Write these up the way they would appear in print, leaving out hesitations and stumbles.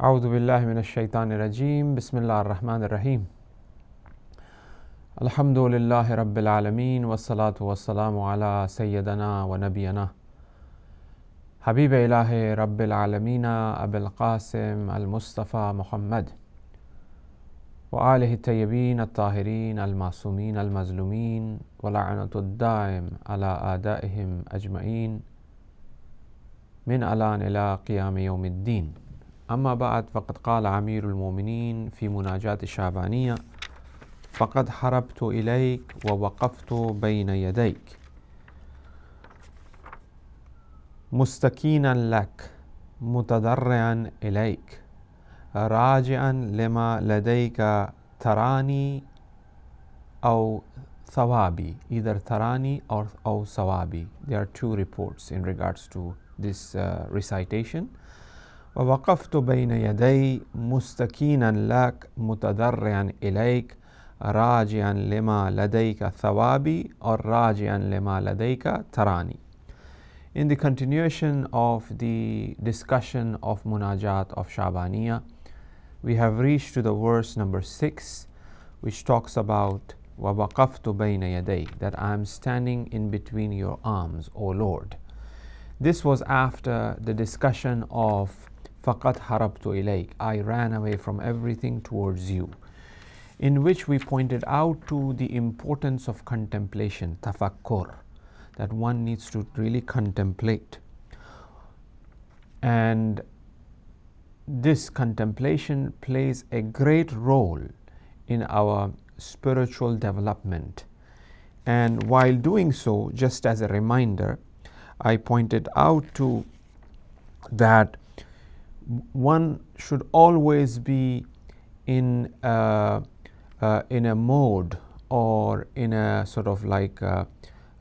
أعوذ بالله من الشيطان الرجيم بسم الله الرحمن الرحيم الحمد لله رب العالمين والصلاة والسلام على سيدنا ونبينا حبيب إله رب العالمين أبي القاسم المصطفى محمد وآله الطيبين الطاهرين المعصومين المظلومين ولعنة الدائم على أعدائهم أجمعين من الآن إلى قيام يوم الدين. أما بعد، فقد قال أمير المؤمنين في مناجاة الشعبانية: فقد هربت إليك ووقفت بين يديك مستكينا لك متضرعا إليك راجعا لما لديك تراني أو ثوابي. Either tarani or ثوابي. There are two reports in regards to this recitation. ووقفت بين يدي مستكينا لك متضرعا إليك راجعا لما لديك ثوابي or راجعا لما لديك تراني. In the continuation of the discussion of Munajat of Sha'baniyah, we have reached to the verse number 6, which talks about وَوَقَفْتُ بَيْنَ يَدَيْكَ, that I am standing in between your arms, O Lord. This was after the discussion of فَقَدْ هَرَبْتُ إِلَيْكَ, I ran away from everything towards you, in which we pointed out to the importance of contemplation, tafakkur, that one needs to really contemplate. And this contemplation plays a great role in our spiritual development. And while doing so, just as a reminder, I pointed out to that one should always be in a mode or in a sort of like a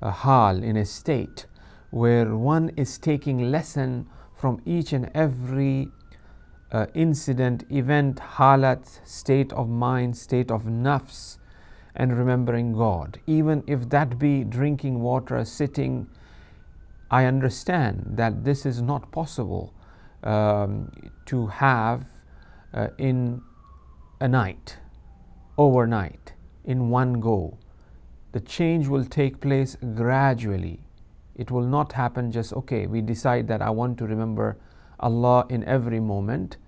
hal, in a state where one is taking lesson from each and every incident, event, halat, state of mind, state of nafs, and remembering God. Even if that be drinking water, sitting, I understand that this is not possible to have in a night, overnight, in one go. The change will take place gradually. It will not happen just, okay, we decide that I want to remember Allah in every moment,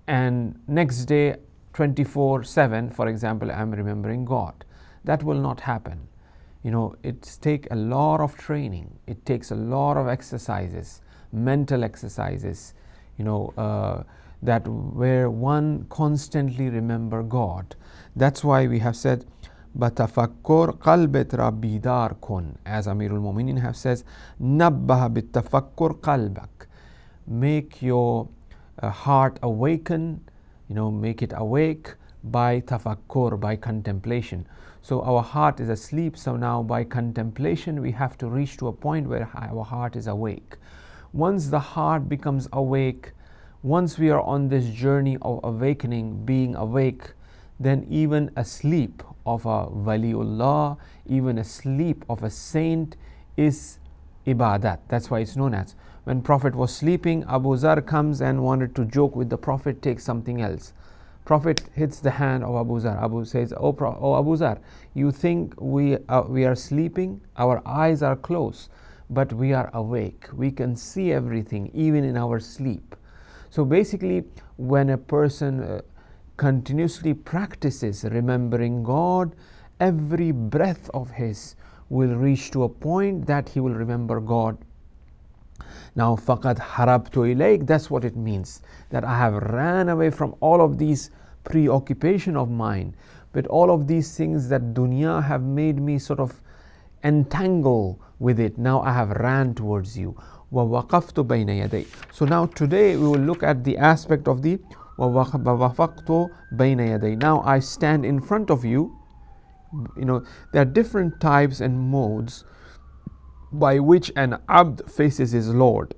and next day 24/7, for example, I'm remembering God. That will not happen. It takes a lot of training. It takes a lot of exercises, mental exercises, that where one constantly remember God. That's why we have said, بَتَفَكُّرْ قَلْبَتْ رَبِّدَارْ كُنْ, as Amirul Mu'minin have says, نَبَّهَ بِالتَّفَكُّرْ قَلْبَكْ, make your heart awaken, make it awake by tafakkur, by contemplation. So our heart is asleep, so now by contemplation we have to reach to a point where our heart is awake. Once the heart becomes awake, once we are on this journey of awakening, being awake, then even a sleep of a waliullah, even a sleep of a saint is ibadat. That's why it's known as, when Prophet was sleeping, Abu Zar comes and wanted to joke with the Prophet, takes something else. Prophet hits the hand of Abu Zar. Abu says, oh Abu Zar, you think we are sleeping? Our eyes are closed, but we are awake. We can see everything, even in our sleep. So basically, when a person continuously practices remembering God, every breath of his will reach to a point that he will remember God. Now, فَقَدْ هَرَبْتُ إِلَيْكَ, that's what it means, that I have ran away from all of these preoccupation of mine, but all of these things that dunya have made me sort of entangle with it. Now I have ran towards you. وَوَقَفْتُ بَيْنَ يَدَيْكَ. So now today we will look at the aspect of the وَوَقَفْتُ بَيْنَ يَدَيْكَ. Now I stand in front of you. There are different types and modes by which an abd faces his Lord.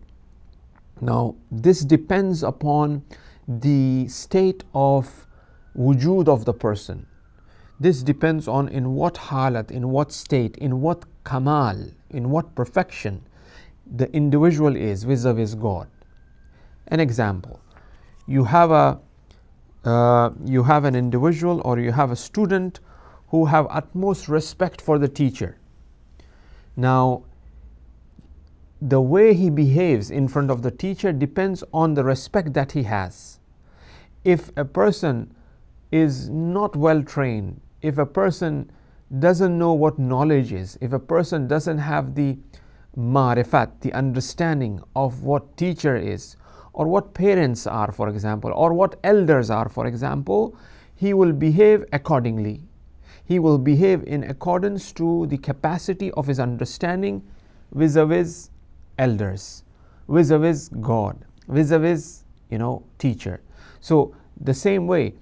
Now this depends upon the state of wujud of the person. This depends on in what halat, in what state, in what kamal, in what perfection the individual is vis-a-vis God. An example, you have an individual or you have a student who have utmost respect for the teacher. Now, the way he behaves in front of the teacher depends on the respect that he has. If a person is not well trained, if a person doesn't know what knowledge is, if a person doesn't have the marifat, the understanding of what teacher is, or what parents are, for example, or what elders are, for example, he will behave accordingly. He will behave in accordance to the capacity of his understanding vis-a-vis elders, vis-a-vis God, vis-a-vis, teacher. So the same way,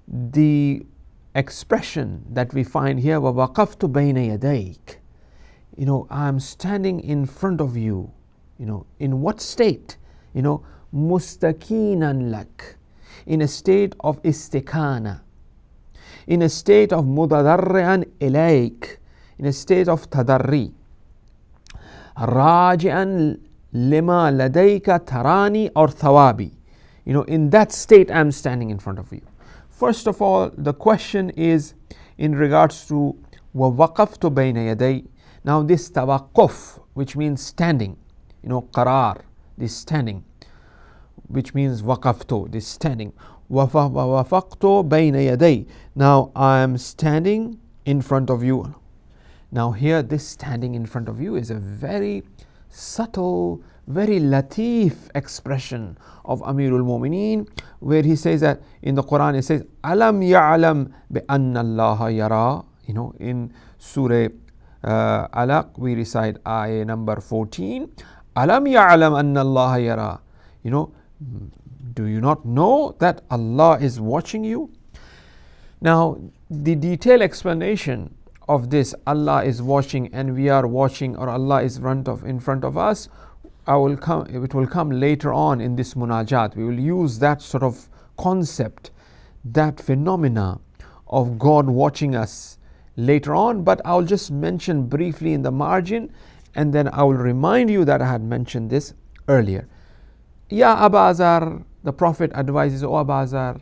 the expression that we find here, وَوَقَفْتُ بَيْنَ يَدَيْكَ, I'm standing in front of you, in what state? Mustaqinan lak, in a state of istikana, in a state of mudadarri'an ilayk, in a state of tadarri, raji'an lima ladayka tarani or thawabi. In that state I'm standing in front of you. First of all, the question is in regards to وَوَقَفْتُ بَيْنَ يَدَيْ. Now this tawaqquf, which means standing, qarar, this standing, which means waqaftu, this standing. وَوَفَقْتُ بَيْنَ يَدَيْ. Now I am standing in front of you. Now here, this standing in front of you is a very subtle, very latif expression of Amirul Mu'mineen, where he says that in the Quran, it says, Alam ya'lam bi anna Allah yara. In Surah Alaq, we recite ayah number 14. Alam ya'lam anna Allah yara. Do you not know that Allah is watching you? Now, the detailed explanation of this, Allah is watching and we are watching, or Allah is in front of us, it will come later on in this munajat. We will use that sort of concept, that phenomena of God watching us later on, but I'll just mention briefly in the margin, and then I will remind you that I had mentioned this earlier. Ya Abazar, the Prophet advises, O Abazar,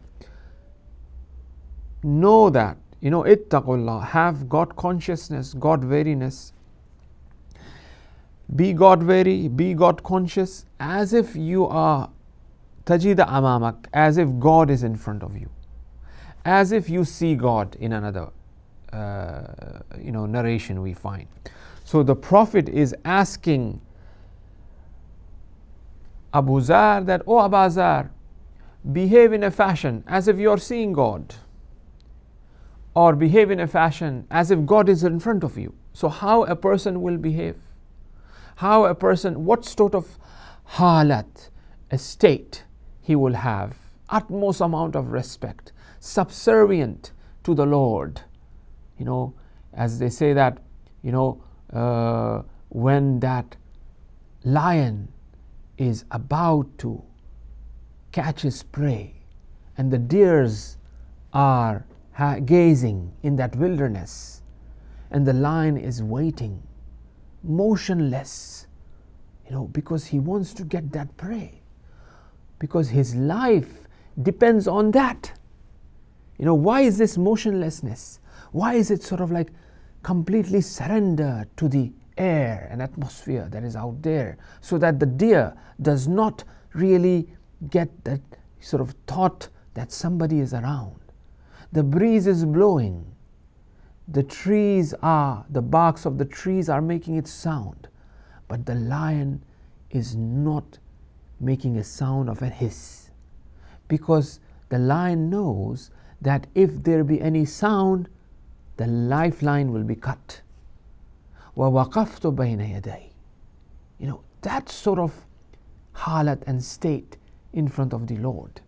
know that, ittaqullah, have God consciousness, God wariness. Be God wary, be God conscious, as if you are tajida amamak, as if God is in front of you, as if you see God in another narration we find. So the Prophet is asking Abu Zar that, O Abu Zar, behave in a fashion as if you are seeing God, or behave in a fashion as if God is in front of you. So how a person will behave? How a person, what sort of halat, a state he will have? Utmost amount of respect, subservient to the Lord. As they say that, when that lion is about to catch his prey and the deers are gazing in that wilderness, and the lion is waiting motionless, because he wants to get that prey, because his life depends on that. Why is this motionlessness? Why is it sort of like completely surrender to the air and atmosphere that is out there, so that the deer does not really get that sort of thought that somebody is around? The breeze is blowing, the barks of the trees are making its sound, but the lion is not making a sound of a hiss, because the lion knows that if there be any sound, the lifeline will be cut. وَوَقَفْتُ بَيْنَ يَدَيْ. That sort of halat and state in front of the Lord.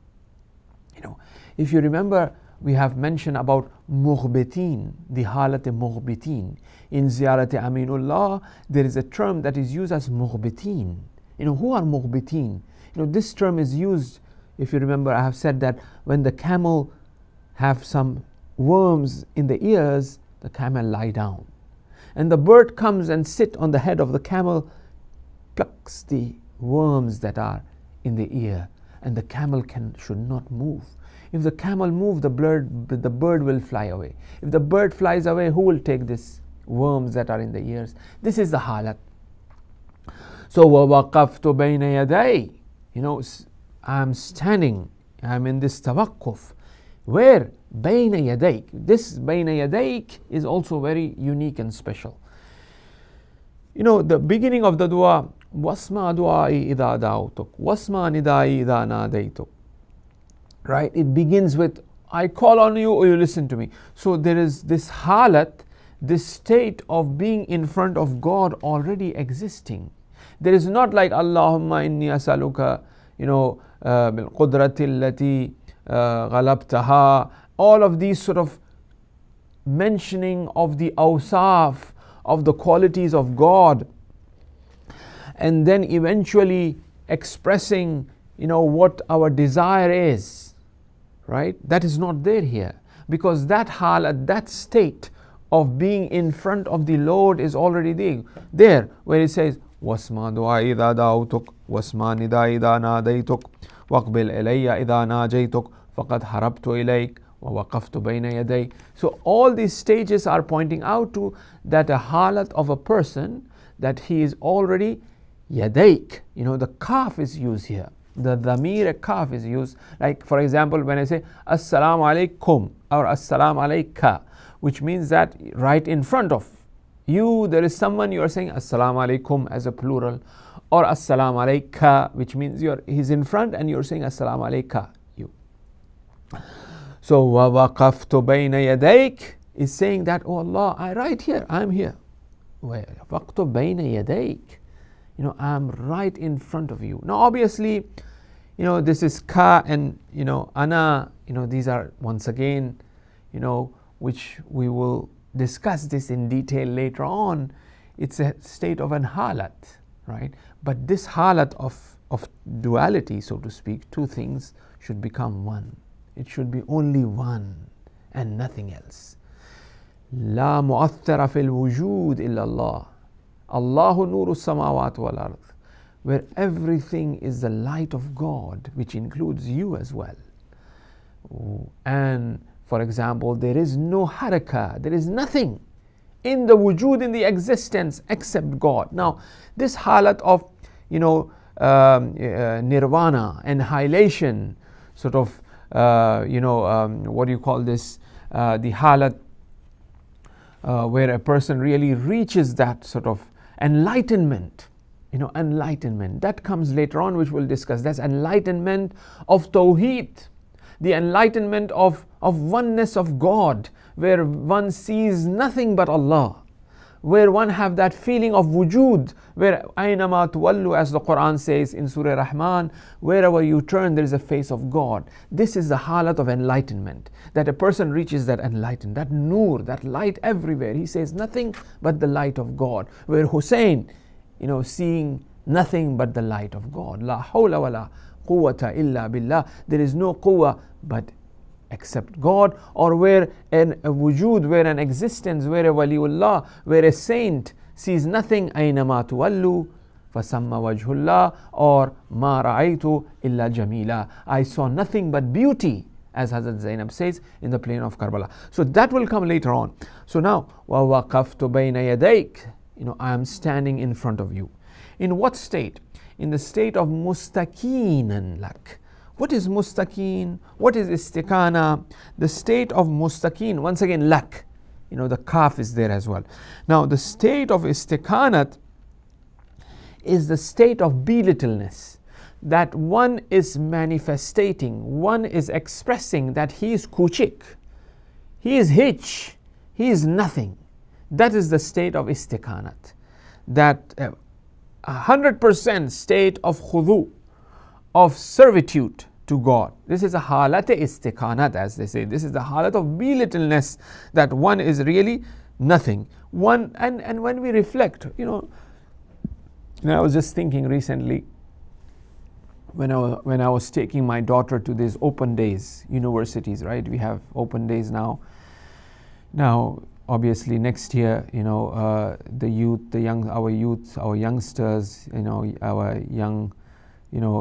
If you remember, we have mentioned about mughbitin, the halat mughbitin. In Ziyarat Aminullah, there is a term that is used as mughbitin. Who are mughbitin? This term is used, if you remember, I have said that when the camel have some worms in the ears, the camel lie down. And the bird comes and sit on the head of the camel, plucks the worms that are in the ear. and the camel should not move. If the camel moves, the bird will fly away. If the bird flies away, who will take these worms that are in the ears? This is the halat. So وَوَقَفْتُ بَيْنَ يَدَيْ, I'm standing, I'm in this tawakkuf. Where? بَيْنَ يَدَيْكَ. This بَيْنَ يَدَيْكَ is also very unique and special. The beginning of the dua, وَاسْمَعْ دُعَائِي إِذَا دَعَوْتُكَ وَاسْمَعْ نِدَائِي إِذَا نَادَيْتُكَ. Right? It begins with, I call on you or you listen to me. So there is this halat, this state of being in front of God already existing. There is not like Allahumma inni asaluka, bil qudrati allati ghalabtaha. All of these sort of mentioning of the awsaf, of the qualities of God, and then eventually expressing, what our desire is. Right? That is not there here, because that halat, that state of being in front of the Lord is already there, where it says, وَاسْمَعْ دُعَائِي إِذَا دَعَوْتُكَ وَاسْمَعْ نِدَائِي إِذَا نَادَيْتُكَ وَاقْبِلْ إِلَيَّ إِذَا نَاجَيْتُكَ فَقَدْ هَرَبْتُ إِلَيْكَ وَوَقَفْتُ بَيْنَ يَدَيْكَ. So all these stages are pointing out to that a halat of a person, that he is already yadaik. The kaf is used here. The dhamir kaf is used. Like for example, when I say Assalamu alaikum or Assalamu alayka, which means that right in front of you there is someone, you are saying Assalamu alaikum as a plural, or Assalamu alayka, which means he's in front and you're saying Assalamu alayka, you. So وَوَقَفْتُ بَيْنَ يَدَيْكَ is saying that, oh Allah, I'm here. وَقْتُ بَيْنَ يَدَيْكَ, I'm right in front of you. Now obviously, this is ka and ana, these are once again, which we will discuss this in detail later on. It's a state of an halat, right? But this halat of duality, so to speak, two things should become one. It should be only one and nothing else. لا مؤثر في الوجود إلا الله. الله نور السماوات والأرض. Where everything is the light of God, which includes you as well. And for example, there is no haraka, there is nothing in the wujud, in the existence, except God. Now, this halat of, nirvana, annihilation, sort of, what do you call this? The halat where a person really reaches that sort of enlightenment. Enlightenment. That comes later on, which we'll discuss. That's enlightenment of Tawheed. The enlightenment of oneness of God, where one sees nothing but Allah, where one have that feeling of wujud, where aynama tuwallu, as the Quran says in Surah Rahman, wherever you turn there is a face of God. This is the halat of enlightenment, that a person reaches that enlightenment, that nur, that light everywhere. He says nothing but the light of God, where Hussein, seeing nothing but the light of God. La hawla wa la quwwata illa billah. There is no quwwah but except God. Or where a wujud, where an existence, where a waliullah, where a saint sees nothing, aynama tuwallu fasamma wajhullah, or ma ra'aytu illa jamila. I saw nothing but beauty, as Hazrat Zainab says in the plain of Karbala. So that will come later on. So now, وَوَقَفْتُ بَيْنَ يَدَيْكَ, I am standing in front of you. In what state? In the state of mustaqinan lak. What is mustaqeen? What is istikana? The state of mustaqeen, once again lak, the kaf is there as well. Now the state of istikanat is the state of belittleness, that one is manifestating, one is expressing that he is kuchik, he is hitch, he is nothing. That is the state of istikanat, that 100% state of khudu, of servitude to God. This is a halat istikanat, as they say. This is the halat of belittleness, that one is really nothing. And when we reflect, I was just thinking recently, when I was taking my daughter to these open days, universities, right? We have open days now. Now, obviously next year, our youngsters, our young,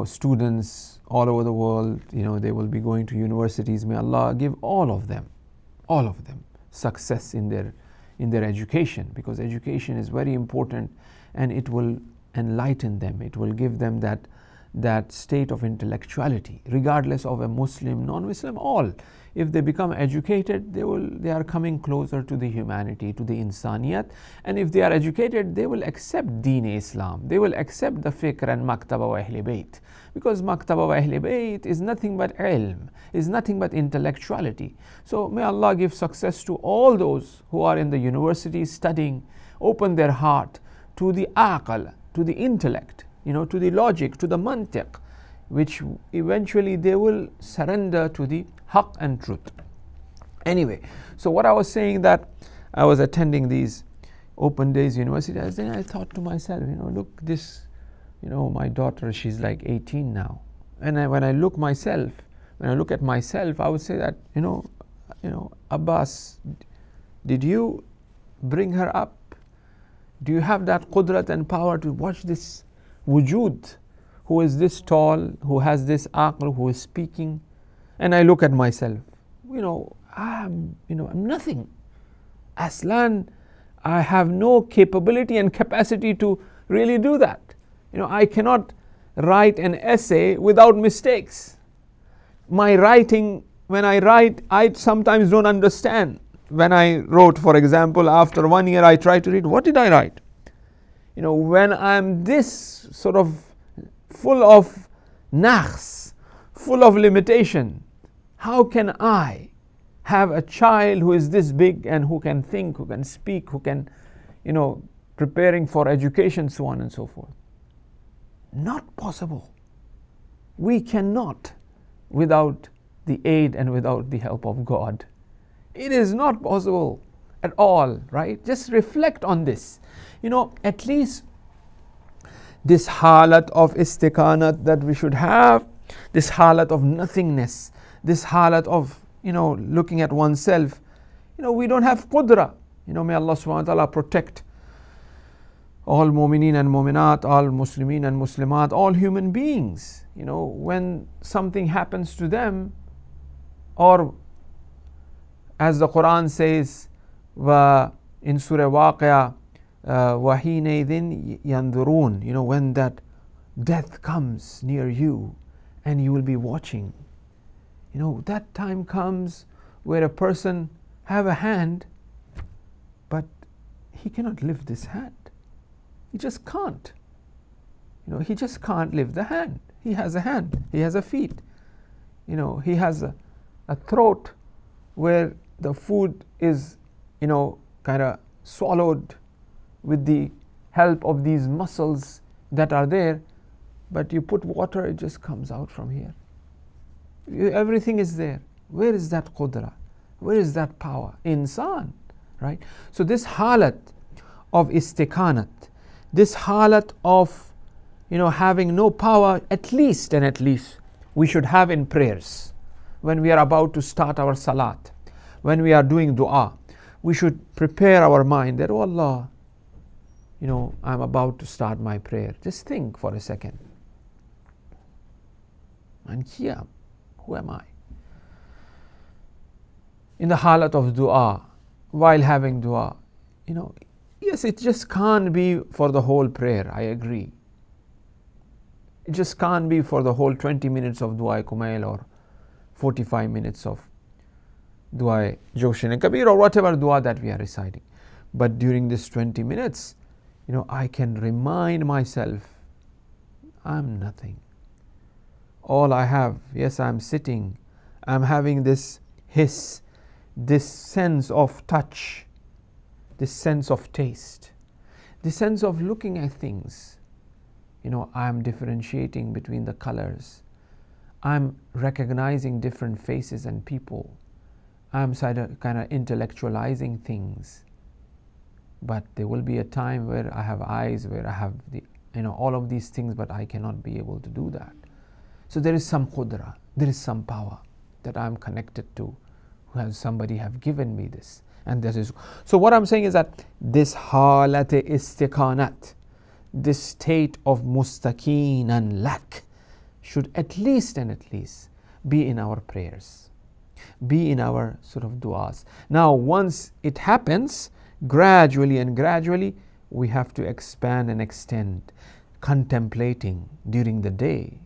students all over the world, they will be going to universities. May Allah give all of them success in their education, because education is very important, and it will enlighten them. It will give them that state of intellectuality, regardless of a Muslim, non-Muslim, all. If they become educated, they are coming closer to the humanity, to the insaniyat. And if they are educated, they will accept Deen Islam. They will accept the fikr and maktaba wa Ahl Bayt. Because maktaba wa Ahl Bayt is nothing but ilm, is nothing but intellectuality. So may Allah give success to all those who are in the universities studying, open their heart to the aql, to the intellect, to the logic, to the mantiq, which eventually they will surrender to the haqq and truth. Anyway, so what I was saying, that I was attending these open days universities, then I thought to myself, look, this, my daughter, she's like 18 now. And when I look at myself, I would say that, Abbas, did you bring her up? Do you have that qudrat and power to watch this wujud, who is this tall, who has this aql, who is speaking? And I look at myself, I'm nothing. Aslan, I have no capability and capacity to really do that. I cannot write an essay without mistakes. My writing, when I write, I sometimes don't understand. When I wrote, for example, after 1 year, I try to read, what did I write? When I'm this sort of full of naqs, full of limitation, how can I have a child who is this big and who can think, who can speak, who can, preparing for education, so on and so forth? Not possible. We cannot without the aid and without the help of God. It is not possible at all, right? Just reflect on this. At least this halat of istiqanat that we should have, this halat of nothingness, this halat of, looking at oneself. We don't have qudra. May Allah subhanahu wa ta'ala protect all mu'mineen and mu'minat, all muslimin and muslimat, all human beings. When something happens to them, or as the Quran says, in Surah Waqi'ah, وَحِينَ إِذٍ يَنْظُرُونَ, when that death comes near you and you will be watching. That time comes where a person have a hand, but he cannot lift this hand. He just can't. He just can't lift the hand. He has a hand, he has a feet, he has a throat where the food is, kind of swallowed with the help of these muscles that are there, but you put water, it just comes out from here. Everything is there. Where is that qudra? Where is that power? Insan, right? So this halat of istiqanat, this halat of, having no power, at least we should have in prayers. When we are about to start our salat, when we are doing dua, we should prepare our mind that, oh Allah, I'm about to start my prayer. Just think for a second. And here, who am I? In the halat of dua, while having dua, yes, it just can't be for the whole prayer, I agree. It just can't be for the whole 20 minutes of dua kumail or 45 minutes of dua Joshin Kabir or whatever dua that we are reciting. But during this 20 minutes, I can remind myself, I'm nothing. All I have, yes, I'm sitting, I'm having this hiss, this sense of touch, this sense of taste, this sense of looking at things. I'm differentiating between the colors. I'm recognizing different faces and people. I'm kind of intellectualizing things. But there will be a time where I have eyes, where I have all of these things, but I cannot be able to do that. So there is some qudra, there is some power that I'm connected to, somebody have given me this. And that is, so what I'm saying is that this halat istiqanat, this state of mustaqeen and lack, should at least be in our prayers, be in our sort of du'as. Now, once it happens, gradually and gradually, we have to expand and extend, contemplating during the day,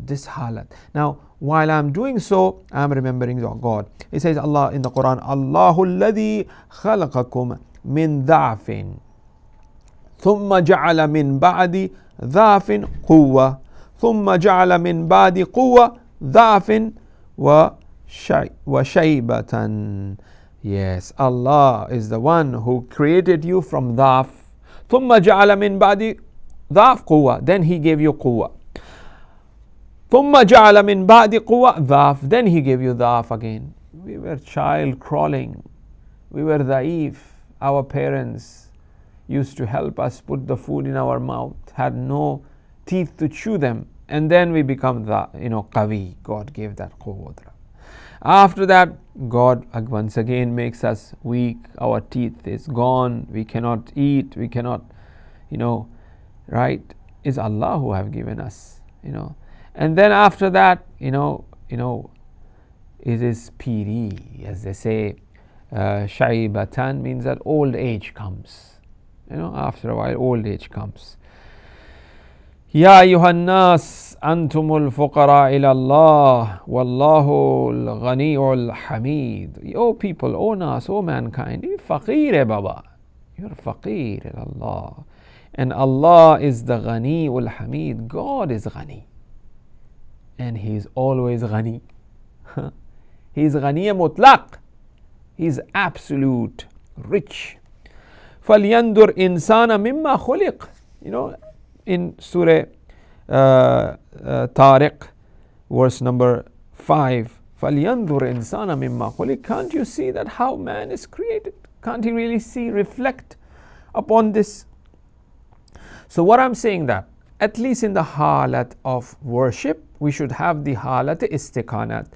this halat. Now, while I'm doing so, I'm remembering God. It says Allah in the Quran, Allahu alladhi khalaqakum min dha'fin thumma ja'ala min ba'di dha'fin quwwa thumma ja'ala min ba'di quwwa dha'fin wa shaybatan. Yes, Allah is the one who created you from dha'f. Thumma ja'ala min ba'di dha'f quwwa. Then He gave you quwwa. Thumma ja'ala min ba'di quwwa dha'f. Then He gave you dha'f again. We were child crawling. We were da'if. Our parents used to help us put the food in our mouth, had no teeth to chew them. And then we become qawi. God gave that quwwat. After that, God once again makes us weak. Our teeth is gone. We cannot eat. We cannot, right? It's Allah who have given us, And then after that, it is piri, as they say. Shaybatan means that old age comes. After a while, old age comes. Ya ayyuhan nas antumul fuqara ila Allah wallahu al-ghani'ul hamid. O people, O nas, O mankind, you faqir hai baba. You're faqir ila Allah. And Allah is the ghani'ul hamid. God is ghani. And He is always ghani. He is ghani mutlaq. He is absolute rich. فَلْيَنْظُرْ إِنسَانَ مِمَّا خُلِقْ. In Surah Tariq, verse number 5, فَلْيَنْظُرْ إِنسَانَ مِمَّا خُلِقْ. Can't you see that how man is created? Can't he really reflect upon this? So what I'm saying that, at least in the halat of worship, we should have the halat istiqanat.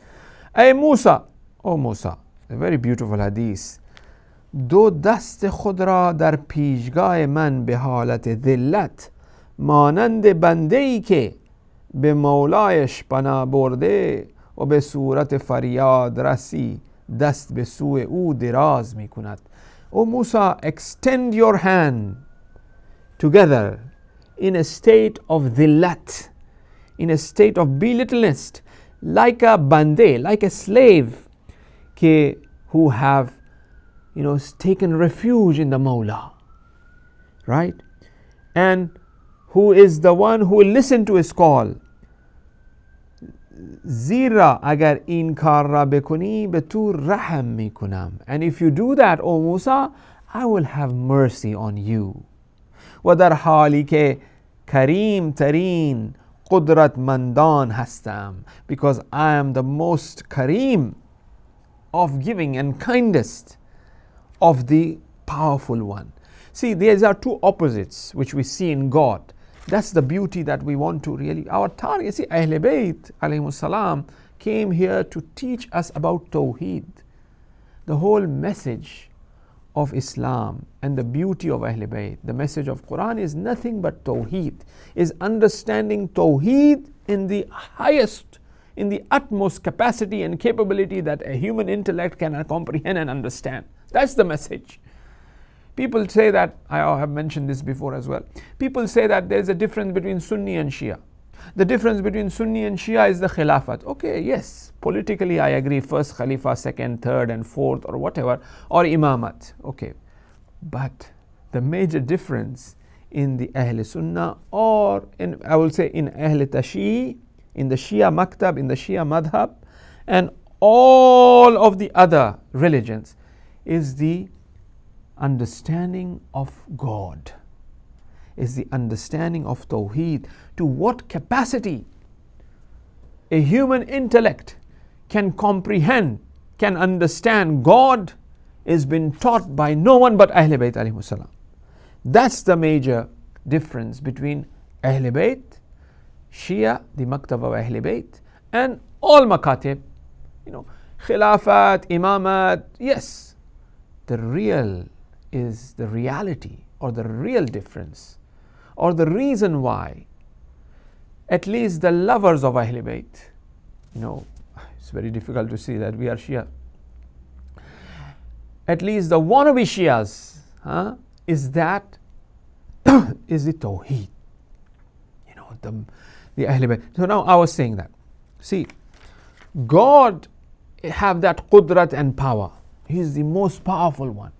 Ay Musa, O Musa, a very beautiful hadith. دو دست خود را در پیشگاه من به حالت ذلت مانند بنده ای که به مولایش پناه برده و به صورت فریاد رسی دست به سوی او دراز می کند. O Musa, extend your hand together in a state of dhillat, in a state of belittleness, like a bande, like a slave who have taken refuge in the Mawla, right? And who is the one who will listen to his call. Zira agar in kar ra bekuni be tu raham mikunam. And if you do that, O Musa, I will have mercy on you. Wa dar hali ke kareem tareen qudrat mandan hastam. Because I am the most kareem of giving and kindest of the powerful one. See, these are two opposites which we see in God. That's the beauty that we want to really, our target. See, Ahl Bayt alayhimus salam came here to teach us about Tawheed. The whole message of Islam and the beauty of Ahl Bayt, the message of Quran is nothing but Tawheed, is understanding Tawheed in the highest, in the utmost capacity and capability that a human intellect can comprehend and understand. That's the message. People say that, I have mentioned this before as well. People say that there's a difference between Sunni and Shia. The difference between Sunni and Shia is the Khilafat. Okay, yes, politically I agree, first Khalifa, second, third and fourth or whatever, or Imamat. Okay, but the major difference in the Ahl Sunnah or in, I will say in Ahl Tashi, in the Shia Maktab, in the Shia Madhab and all of the other religions is the understanding of God, is the understanding of Tawheed. To what capacity a human intellect can comprehend, can understand God is been taught by no one but Ahl Bayt alayhimus salam. That's the major difference between Ahl Bayt, Shia, the Maktab of Ahl Bayt, and all Makatib. Khilafat, Imamat, yes. The real is the reality or the real difference or the reason why at least the lovers of Ahl Bayt, it's very difficult to see that we are Shia. At least the wannabe Shias, is that, is the Tawheed. The Ahl Bayt. So now I was saying that. See, God have that qudrat and power. He is the most powerful one.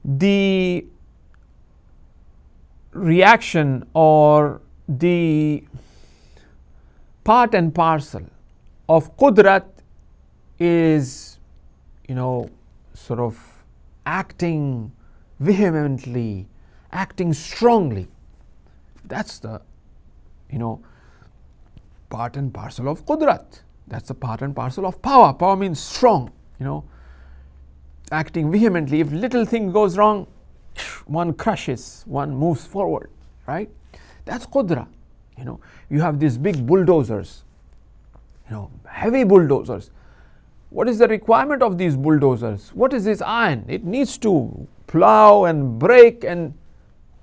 The reaction or the part and parcel of qudrat is, sort of acting vehemently, acting strongly. That's the, part and parcel of qudrat. That's the part and parcel of power. Power means strong, acting vehemently. If little thing goes wrong, one crushes, one moves forward, right? That's qudra. You have these big bulldozers, heavy bulldozers. What is the requirement of these bulldozers? What is this iron? It needs to plow and break and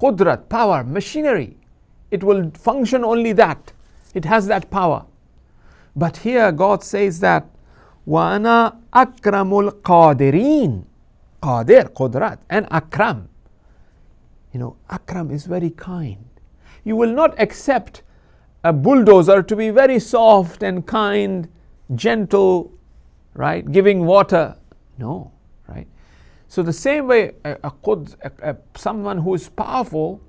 qudrat, power, machinery. It will function only that. It has that power. But here God says that وَأَنَا أَكْرَمُ الْقَادِرِينَ. Qadir, qudrat, and akram. Akram is very kind. You will not accept a bulldozer to be very soft and kind, gentle, right? Giving water. No, right? So the same way, someone who is powerful,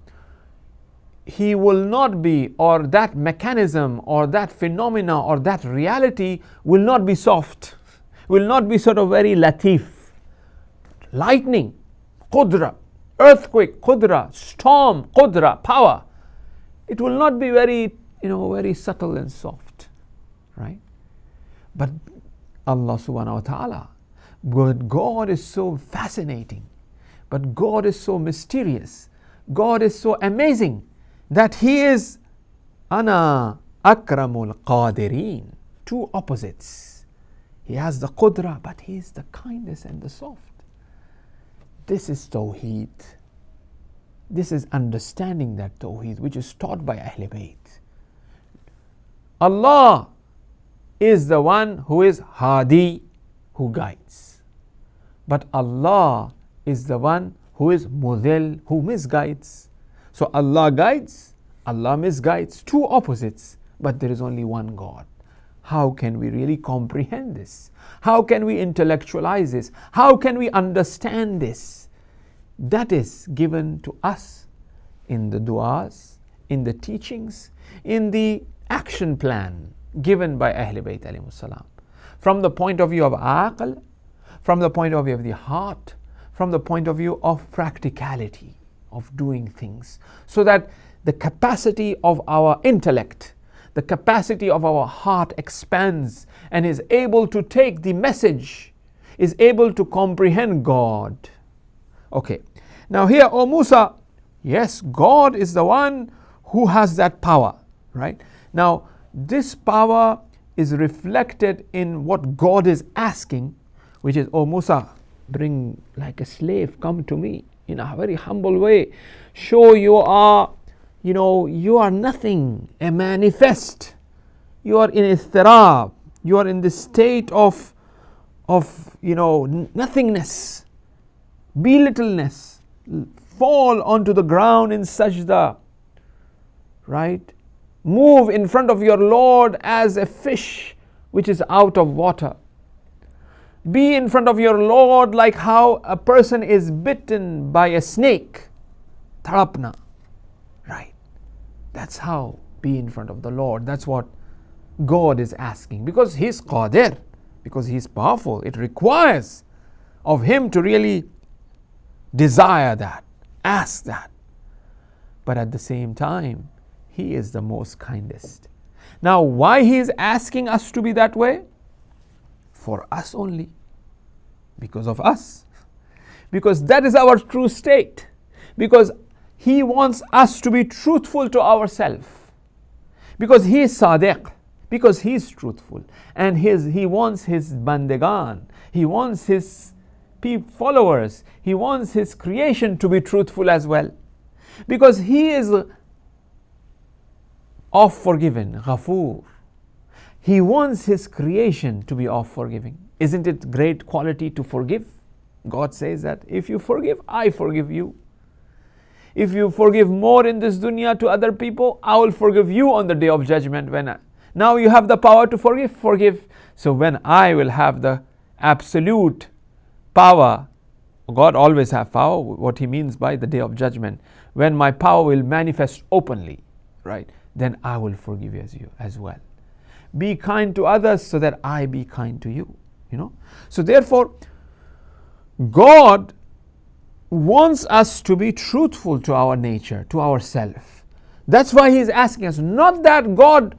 he will not be, or that mechanism or that phenomena or that reality will not be soft, will not be sort of very latif. Lightning, qudra, earthquake, qudra, storm, qudra, power. It will not be very, very subtle and soft, right? But Allah subhanahu wa ta'ala, God is so fascinating, but God is so mysterious, God is so amazing, that He is Ana Akramul Qadireen. Two opposites. He has the qudra, but He is the kindness and the soft. This is Tawheed. This is understanding that Tawheed which is taught by Ahl Bayt. Allah is the one who is Hadi, who guides. But Allah is the one who is Mudil, who misguides. So Allah guides, Allah misguides, two opposites, but there is only one God. How can we really comprehend this? How can we intellectualize this? How can we understand this? That is given to us in the du'as, in the teachings, in the action plan given by Ahl Bayt alayhimus salam. From the point of view of aql, from the point of view of the heart, from the point of view of practicality, of doing things, so that the capacity of our intellect, the capacity of our heart expands and is able to take the message, is able to comprehend God. Okay, now here, O Musa, yes, God is the one who has that power, right? Now, this power is reflected in what God is asking, which is, O Musa, bring like a slave, come to me in a very humble way. Show you are nothing, a manifest. You are in istirab. You are in the state of nothingness, belittleness. Fall onto the ground in sajda, right? Move in front of your Lord as a fish which is out of water. Be in front of your Lord like how a person is bitten by a snake. Tarapna. Right. That's how be in front of the Lord. That's what God is asking. Because He is Qadir. Because He is powerful. It requires of Him to really desire that. Ask that. But at the same time, He is the most kindest. Now, why He is asking us to be that way? For us only. Because of us. Because that is our true state. Because He wants us to be truthful to ourselves. Because He is Sadiq. Because He is truthful. And He wants His bandegan. He wants His followers. He wants His creation to be truthful as well. Because He is of forgiven, Ghafoor. He wants his creation to be of forgiving. Isn't it great quality to forgive? God says that if you forgive, I forgive you. If you forgive more in this dunya to other people, I will forgive you on the day of judgment. Now you have the power to forgive. So when I will have the absolute power, God always have power, what he means by the day of judgment, when my power will manifest openly, right, then I will forgive you as well. Be kind to others so that I be kind to you, So therefore, God wants us to be truthful to our nature, to ourselves. That's why he's asking us, not that God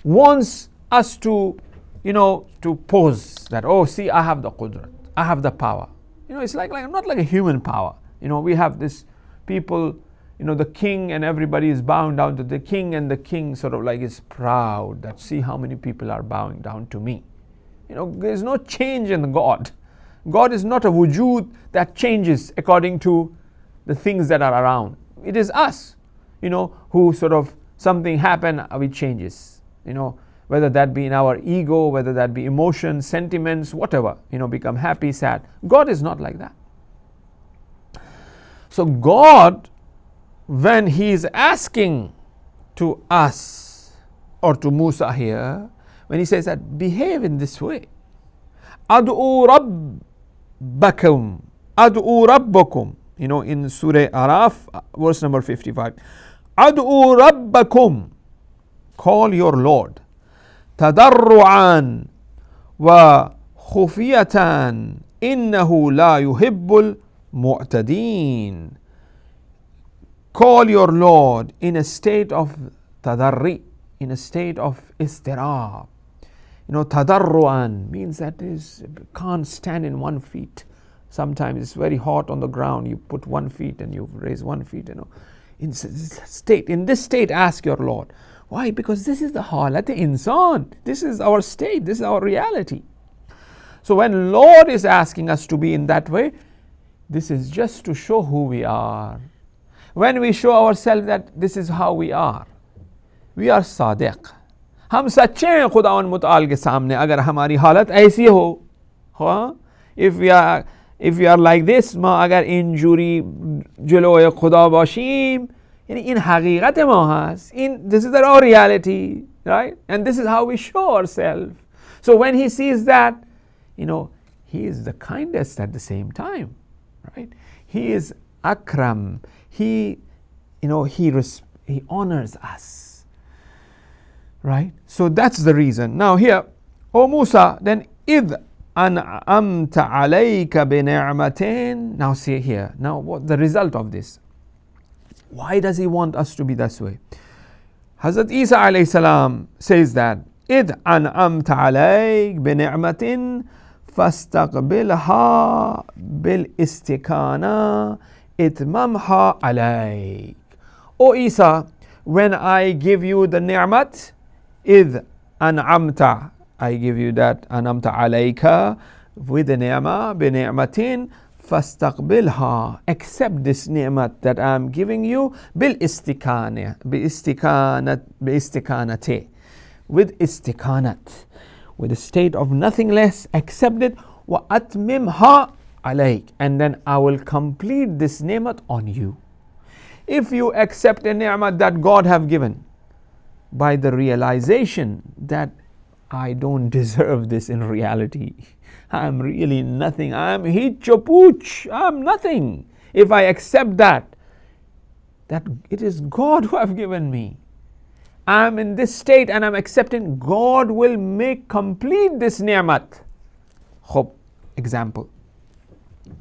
wants us to, to pose that, oh, see, I have the qudrat, I have the power. It's like not like a human power. We have this people, the king, and everybody is bowing down to the king, and the king sort of like is proud that see how many people are bowing down to me. There's no change in God. God is not a wujud that changes according to the things that are around. It is us, who sort of something happen, we changes. Whether that be in our ego, whether that be emotions, sentiments, whatever, become happy, sad. God is not like that. So God, when he is asking to us, or to Musa here, when he says that behave in this way, Ad'u rabbakum, Ad'u rabbakum, in Surah Araf, verse number 55, Ad'u rabbakum, call your Lord, tadarru'an wa khufiyatan, innahu la yuhibbul mu'tadeen. Call your Lord in a state of tadarri, in a state of istirab. Tadarru'an means that can't stand in 1 feet. Sometimes it's very hot on the ground, you put 1 feet and you raise 1 feet, In this state, ask your Lord. Why? Because this is the halat insan. This is our state, this is our reality. So when Lord is asking us to be in that way, this is just to show who we are. When we show ourselves that this is how we are sadiq. हम सच्चे हैं खुदावन मुताल के सामने अगर हमारी हालत ऐसी हो, if we are like this, ما अगर इंजुरी जलोय खुदा बاشیم, in حقیقت ما هست, this is our reality, right? And this is how we show ourselves. So when he sees that, he is the kindest at the same time, right? He is akram, he honors us, right? So that's the reason. Now here, O Musa, then إِذْ أَنْعَمْتَ عَلَيْكَ بِنِعْمَةٍ. Now see here, now what the result of this? Why does he want us to be this way? Hazrat Isa alayhi salam says that إِذْ أَنْعَمْتَ عَلَيْكَ بِنِعْمَةٍ فَاسْتَقْبِلْهَا بِالْإِسْتِكَانَةِ إِتْمَمْهَا عَلَيْكَ. O Isa, when I give you the ni'mat, إِذْ أَنْعَمْتَ, I give you that أَنْعَمْتَ عَلَيْكَ with the ni'mah, بِنِعْمَةٍ فَاسْتَقْبِلْهَا, accept this ni'mat that I am giving you, بِالْإِسْتِكَانَةِ, بِإِسْتِكَانَةِ, with istikanat, with a state of nothing less, accept it, وَأَتْمِمْهَا عَلَيْكَ, and then I will complete this ni'mat on you. If you accept a ni'mat that God have given, by the realization that I don't deserve this in reality, I am really nothing, I am hitchapooch, I am nothing. If I accept that it is God who have given me, I am in this state and I am accepting, God will make complete this ni'mat. Hope, example,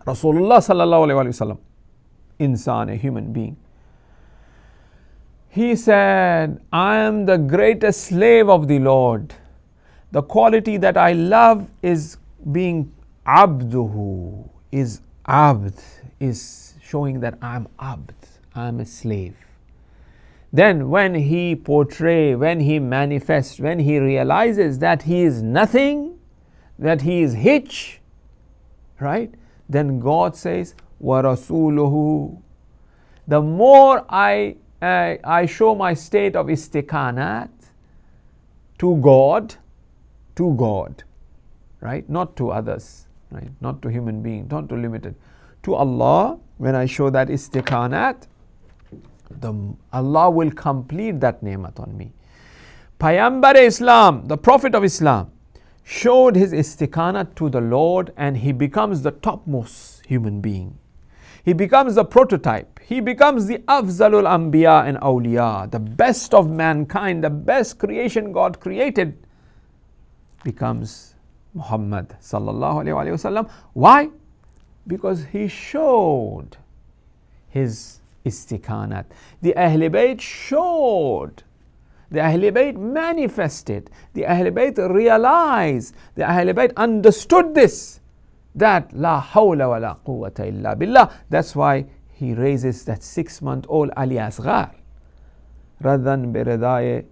Rasulullah sallallahu alaihi wasallam, insan, a human being. He said, I am the greatest slave of the Lord. The quality that I love is being abduhu, is abd, is showing that I am abd, I am a slave. Then when he portrays, when he manifests, when he realizes that he is nothing, that he is hitch, right? Then God says, wa rasuluhu. The more I I show my state of istiqanat to God, right? Not to others, right? Not to human beings, not to limited. To Allah, when I show that istiqanat, Allah will complete that ni'mat on me. Payambar Islam, the Prophet of Islam, showed his istiqanat to the Lord, and he becomes the topmost human being. He becomes the prototype. He becomes the Afzalul Anbiya and Awliya, the best of mankind, the best creation God created, becomes Muhammad sallallahu alaihi wasallam. Why? Because he showed his istiqanat. The Ahl Bayt showed. The Ahl Bayt manifested. The Ahl Bayt realized. The Ahl Bayt understood this. That la hawla wa la quwwata illa billah. That's why he raises that 6-month-old Ali Asghar. Radhan biridai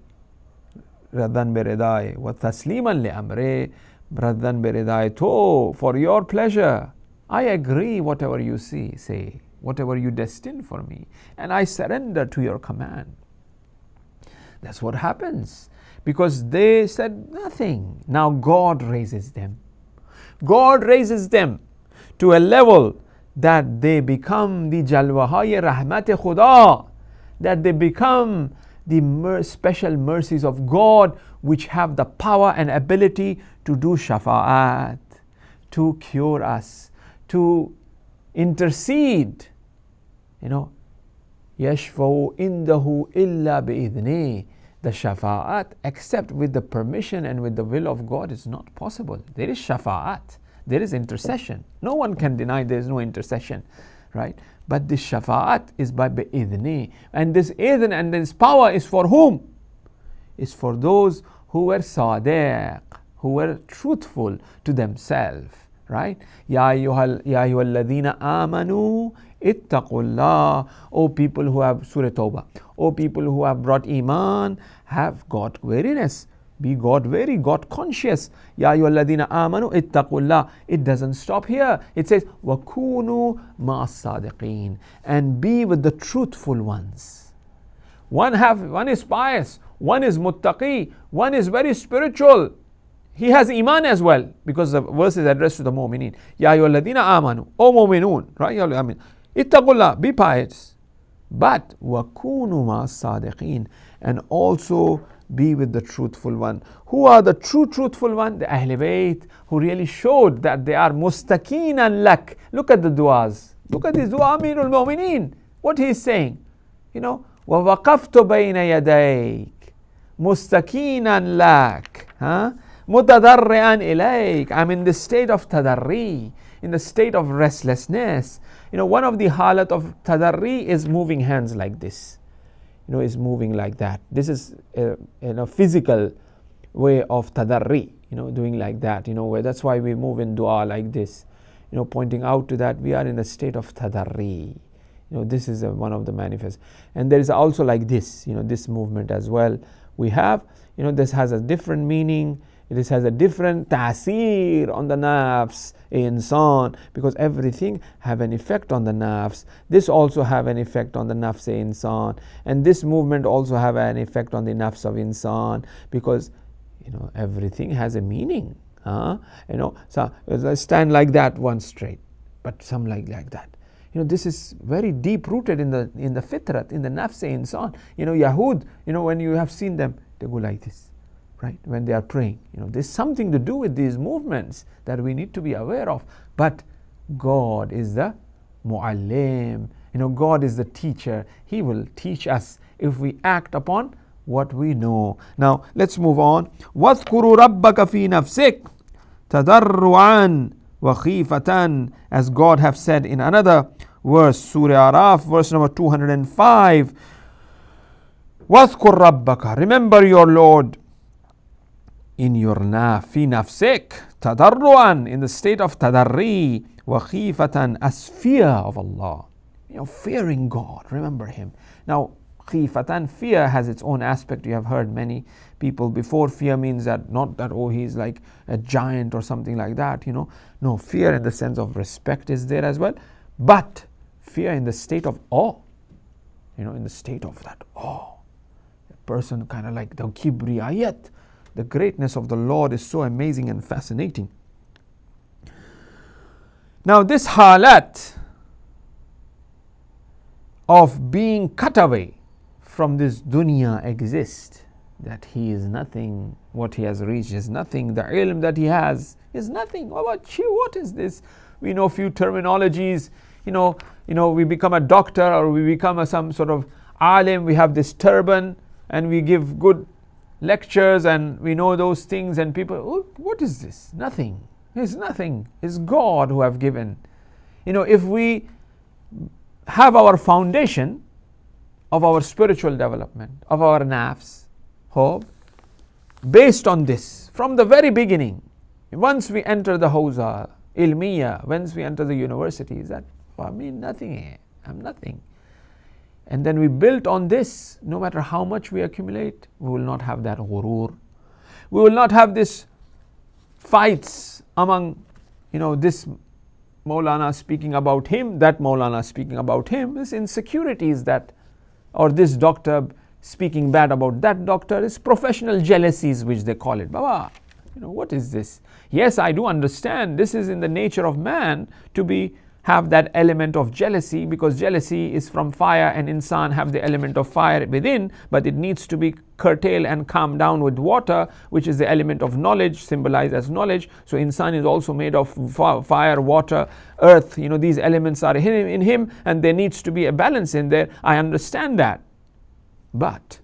wa tasliman li amre. Radhan biridai to, for your pleasure. I agree whatever you say, whatever you destine for me, and I surrender to your command. That's what happens. Because they said nothing. Now God raises them. God raises them to a level that they become the Jalwahay Rahmat Khuda, that they become the special mercies of God, which have the power and ability to do shafa'at, to cure us, to intercede. Yashfa'u indahu illa bi'idhni. The shafa'at, except with the permission and with the will of God, is not possible. There is shafa'at, there is intercession. No one can deny there is no intercession, right? But this shafa'at is by bi'idhni. And this idhn and this power is for whom? Is for those who were sadiq, who were truthful to themselves, right? Ya ayyuhalladhina amanu ittaqullah. O people who have Surah Tawbah. O people who have brought Iman, have God wariness. Be God wary, God conscious. Ya ayyuhalladhina amanu ittaqullah. It doesn't stop here. It says, wakunu ma'as sadiqeen. And be with the truthful ones. One is pious, one is muttaqi, one is very spiritual. He has Iman as well, because the verse is addressed to the mu'mineen. Ya ayyuhalladhina amanu. O mu'minun, right? Ittaqullah, be pious. But wakunu ma'as sadiqeen, and also be with the truthful one. Who are the true truthful one? The Ahl Bayt, who really showed that they are mustaqinan lak. Look at the du'as. Look at this dua, Amirul Mu'mineen. What he is saying. وَوَقَفْتُ بَيْنَ يَدَيْكَ مُسْتَكِينًا لَكَ مُتَضَرِّعًا إِلَيْكَ. I'm in the state of tadarri, in the state of restlessness. One of the halat of tadarri is moving hands like this. Is moving like that. This is a physical way of tadarri, doing like that, where that's why we move in dua like this, pointing out to that we are in a state of tadarri. This is one of the manifests. And there is also like this, this movement as well. We have, this has a different meaning. This has a different ta'seer on the nafs, insan, because everything have an effect on the nafs. This also have an effect on the nafs insan, and this movement also have an effect on the nafs of insan, because everything has a meaning. So let's stand like that, one straight, but some like that. This is very deep rooted in the fitrat, in the nafs insan. Yahud, when you have seen them, they go like this. Right, when they are praying, there's something to do with these movements that we need to be aware of. But God is the muallim, God is the teacher. He will teach us if we act upon what we know. Now let's move on. وَاذْكُرُ رَبَّكَ فِي نَفْسِكَ تَضَرُّعًا وَخِيفَةً, as God have said in another verse, Surah Araf, verse number 205. وَاذْكُرْ رَبَّكَ, remember your Lord in your fi nafsik, tadarruan, in the state of tadarri, wa khifatan, as fear of Allah, fearing God, remember Him. Now khifatan, fear has its own aspect. You have heard many people before. Fear means that not that he's like a giant or something like that. No, fear in the sense of respect is there as well, but fear in the state of awe. in the state of that awe. A person kind of like the kibriyat, the greatness of the Lord is so amazing and fascinating. Now this halat of being cut away from this dunya exists, that he is nothing, what he has reached is nothing, the ilm that he has is nothing. What about you? What is this? We know few terminologies, we become a doctor or we become some sort of alim, we have this turban and we give good lectures and we know those things, and people, oh, what is this? Nothing. It's nothing. It's God who have given. If we have our foundation of our spiritual development, of our nafs, hope, based on this, from the very beginning, once we enter the hawza, ilmiya, once we enter the universities, that for me nothing, I'm nothing. And then we built on this, no matter how much we accumulate, we will not have that ghurur. We will not have this fights among, this Maulana speaking about him, that Maulana speaking about him, this insecurities that, or this doctor speaking bad about that doctor, is professional jealousies which they call it. Baba, what is this? Yes, I do understand this is in the nature of man to have that element of jealousy, because jealousy is from fire and insan have the element of fire within, but it needs to be curtailed and calmed down with water, which is the element of knowledge, symbolized as knowledge. So insan is also made of fire, water, earth. These elements are in him and there needs to be a balance in there. I understand that. But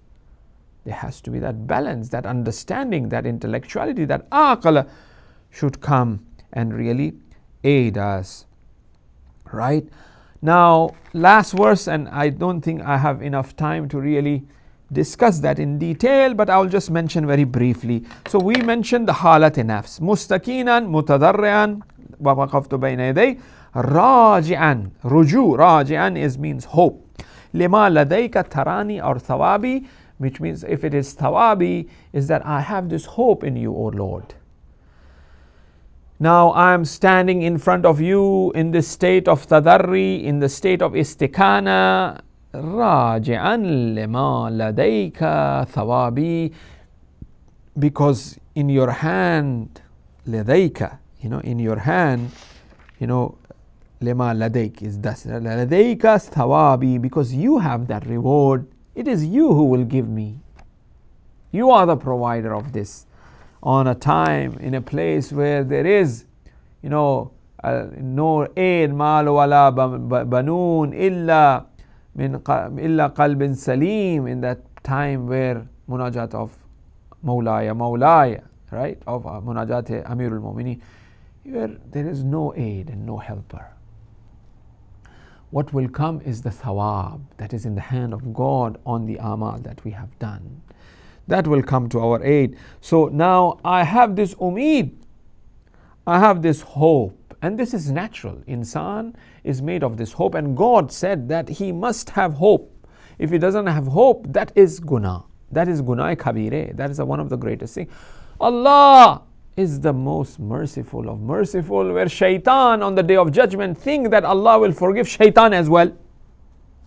there has to be that balance, that understanding, that intellectuality, that aql should come and really aid us. Right? Now, last verse, and I don't think I have enough time to really discuss that in detail, but I'll just mention very briefly. So we mentioned the halat nafs. Mustaqinan, mutadarrian, wa waqaftu bayna yaday, raji'an. Raji'an means hope. Lima ladayka tarani or thawabi, which means if it is thawabi, is that I have this hope in you, O Lord. Now I am standing in front of you in this state of tadarri, in the state of istikana, raji'an lima ladayka thawabi, because in your hand, ladayka, in your hand, lima ladayk is das, ladayka thawabi, because you have that reward. It is you who will give me. You are the provider of this. On a time, in a place where there is, no aid, mal wala banun illa qalbin salim, in that time where munajat of Mawlaya, right, of munajat Amirul Mu'minin, where there is no aid and no helper. What will come is the thawab that is in the hand of God on the amal that we have done. That will come to our aid. So now I have this umeed, I have this hope, and this is natural. Insan is made of this hope, and God said that he must have hope. If he doesn't have hope, that is guna. That is gunai kabire. That is one of the greatest things. Allah is the most merciful of merciful, where shaitan on the day of judgment think that Allah will forgive shaitan as well.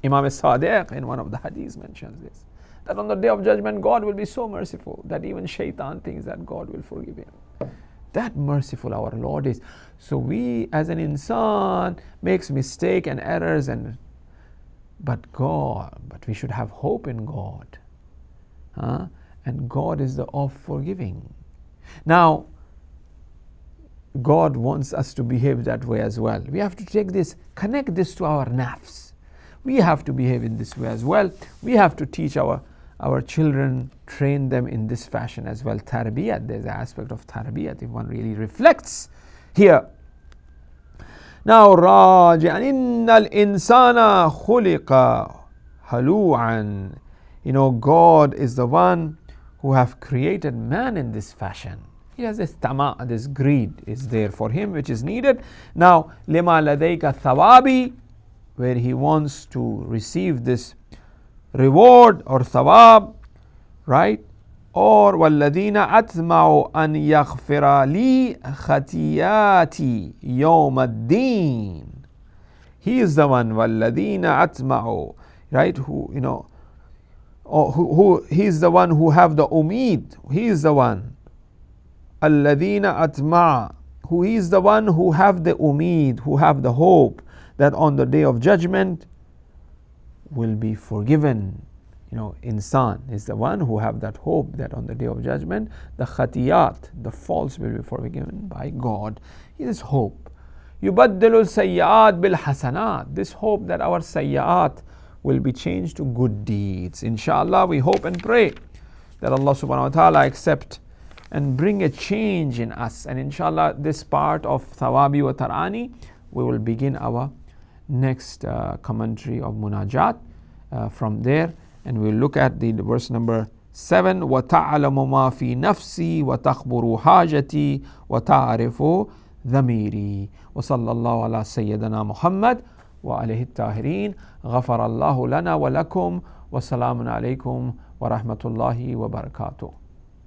Imam Sadiq in one of the hadiths mentions this, that on the day of judgment God will be so merciful that even shaitan thinks that God will forgive him. That merciful our Lord is. So we as an insan makes mistake and errors, but we should have hope in God. And God is the of forgiving. Now God wants us to behave that way as well. We have to take this, connect this to our nafs. We have to behave in this way as well. We have to teach our children, train them in this fashion as well. Tarbiyat, there's an aspect of tarbiyat if one really reflects here. Now, raji'an innal insana khuliqa halu'an. God is the one who have created man in this fashion. He has this tama, this greed is there for him, which is needed. Now, lima ladayka thawabi, where he wants to receive this reward or thawab, right? Or walladina atma'u an yaghfira li khatiyati yawm ad-din. He is the one, walladina atma'u, right? Or who he is the one who have the umeed. He is the one. Alladhina atma', who is the one who have the umeed, who have the hope that on the day of judgment will be forgiven. Insan is the one who have that hope that on the day of judgment the khatiyat, the faults, will be forgiven by God. This hope. Yubaddilu sayyi'at bil hasanat. This hope that our sayyi'at will be changed to good deeds. Inshallah, we hope and pray that Allah subhanahu wa ta'ala accept and bring a change in us. And inshallah, this part of Thawabi wa Tarani, we will begin our next commentary of Munajat from there. And we'll look at the verse number 7. وَتَعْلَمُ مَا فِي نَفْسِي وَتَخْبُرُ حَاجَتِي وَتَعْرِفُ ضَمِيرِي وصلى الله على سيدنا محمد وعليه الطاهرين غفر الله لنا ولكم والسلام عليكم ورحمة الله وبركاته.